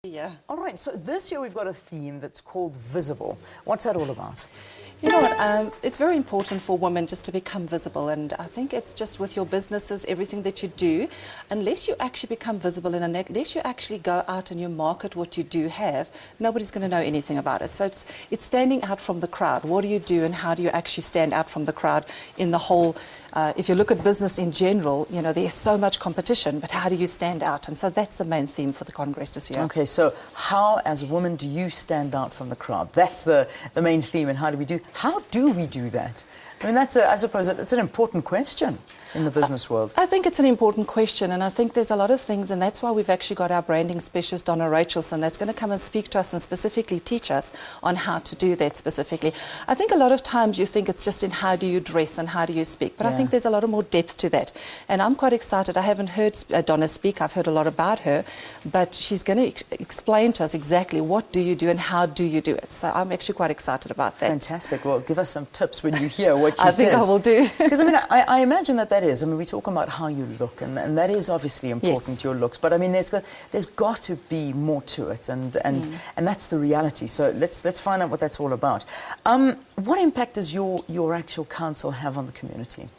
Yeah. All right, so this year we've got a theme that's called Visible. What's that all about? You know what, it's very important for women just to become visible, and I think it's just with your businesses, everything that you do, unless you actually become visible and unless you actually go out and you market what you do have, nobody's going to know anything about it. So it's standing out from the crowd. What do you do and how do you actually stand out from the crowd in the whole, if you look at business in general, you know, there's so much competition, but how do you stand out? And so that's the main theme for the Congress this year. Okay, so how, as a woman, do you stand out from the crowd? That's the main theme, and how do we do that? I mean, I suppose that's an important question in the business world. I think it's an important question, and I think there's a lot of things, and that's why we've actually got our branding specialist, Donna Rachelson, that's going to come and speak to us and specifically teach us on how to do that specifically. I think a lot of times you think it's just in how do you dress and how do you speak, but I think there's a lot of more depth to that. And I'm quite excited. I haven't heard Donna speak. I've heard a lot about her, but she's going to explain to us exactly what do you do and how do you do it. So I'm actually quite excited about that. Fantastic. Well, give us some tips when you hear what she I says. think I will do. Because, I mean, I imagine that is. I mean, we talk about how you look, and that is obviously important, your looks. But, I mean, there's got to be more to it, and that's the reality. So let's find out what that's all about. What impact does your actual council have on the community?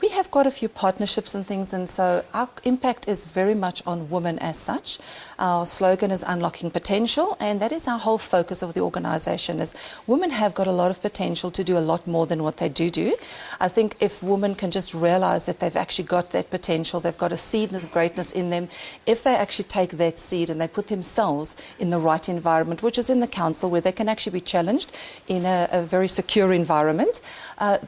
We have quite a few partnerships and things, and so our impact is very much on women as such. Our slogan is Unlocking Potential, and that is our whole focus of the organisation, is women have got a lot of potential to do a lot more than what they do. I think if women can just realise that they've actually got that potential, they've got a seed of greatness in them, if they actually take that seed and they put themselves in the right environment, which is in the council, where they can actually be challenged in a very secure environment,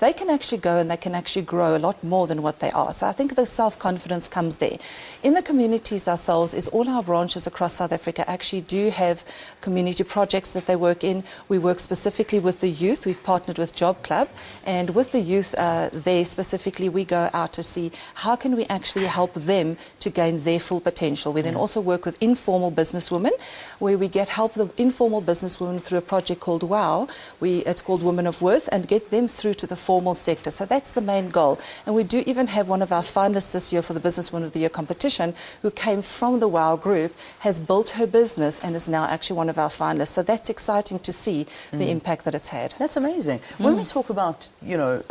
they can actually go and they can actually grow a lot more than what they are. So I think the self-confidence comes there. In the communities ourselves, is all our branches across South Africa actually do have community projects that they work in. We work specifically with the youth. We've partnered with Job Club, and with the youth there specifically, we go out to see how can we actually help them to gain their full potential. We then also work with informal businesswomen, where we help the informal businesswomen through a project called WOW. It's called Women of Worth, and get them through to the formal sector. So that's the main goal. And we do even have one of our finalists this year for the Businesswoman of the Year competition, who came from the WOW group, has built her business and is now actually one of our finalists. So that's exciting to see the impact that it's had. That's amazing. When we talk about, you know,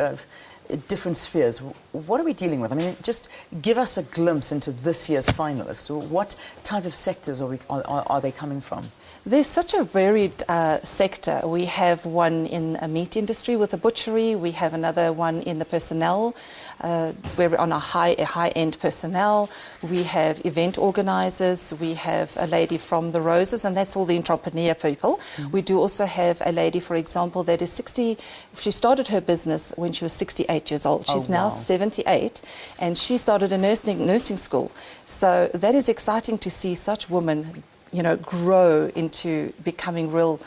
different spheres, what are we dealing with? I mean, just give us a glimpse into this year's finalists. What type of sectors are they coming from? There's such a varied sector. We have one in a meat industry with a butchery. We have another one in the personnel, we're on a high-end personnel. We have event organisers. We have a lady from the Roses, and that's all the entrepreneur people. We do also have a lady, for example, that is 60. She started her business when she was 68 years old. She's now 78, and she started a nursing school. So that is exciting to see such women, you know, grow into becoming real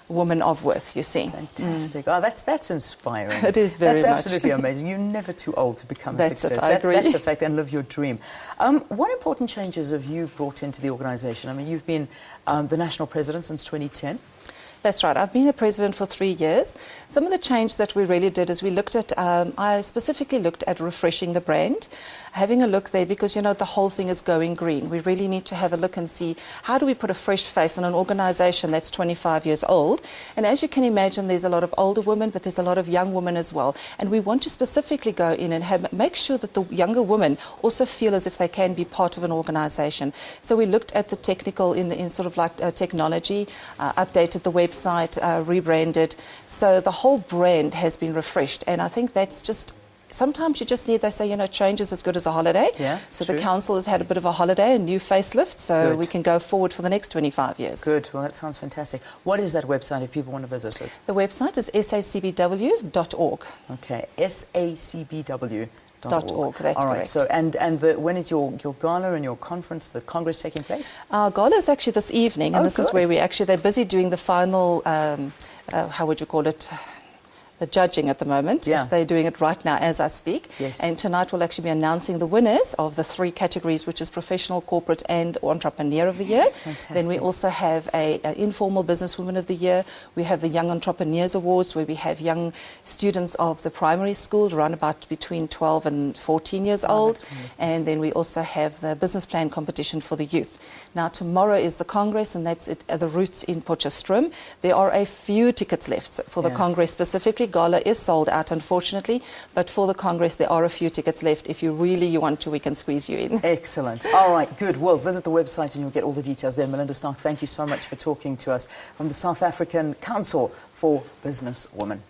women of worth, you see. Fantastic. Oh, that's inspiring. It is very much. That's absolutely amazing. You're never too old to become a success. I agree. That's a fact, and live your dream. What important changes have you brought into the organisation? I mean, you've been the national president since 2010. That's right. I've been a president for 3 years. Some of the change that we really did is we looked at, I specifically looked at refreshing the brand, having a look there, because, you know, the whole thing is going green. We really need to have a look and see how do we put a fresh face on an organisation that's 25 years old. And as you can imagine, there's a lot of older women, but there's a lot of young women as well. And we want to specifically go in and make sure that the younger women also feel as if they can be part of an organisation. So we looked at the technical in sort of like technology, updated the website, rebranded. So the whole brand has been refreshed, and I think that's just, sometimes you just need, they say, you know, change is as good as a holiday. Yeah, so true. The council has had a bit of a holiday, a new facelift, so we can go forward for the next 25 years. Good. Well, that sounds fantastic. What is that website if people want to visit it? The website is sacbw.org. Okay, sacbw.org. That's all right. correct. So, when is your gala and your conference, the Congress, taking place? Our gala is actually this evening, and this is where they're busy doing the final, how would you call it? the judging at the moment. Yeah. They're doing it right now as I speak. Yes. And tonight we'll actually be announcing the winners of the 3 categories, which is Professional, Corporate and Entrepreneur of the Year. Fantastic. Then we also have a Informal Businesswoman of the Year. We have the Young Entrepreneurs Awards, where we have young students of the primary school, around about between 12 and 14 years old. And then we also have the Business Plan Competition for the youth. Now tomorrow is the Congress, and that's at the Roots in Potchefstroom. There are a few tickets left for the Congress specifically. Gala is sold out, unfortunately, but for the Congress there are a few tickets left. If you really want to, we can squeeze you in. Excellent. All right, good. Well, visit the website and you'll get all the details there. Melinda Stark, thank you so much for talking to us from the South African Council for Business Women.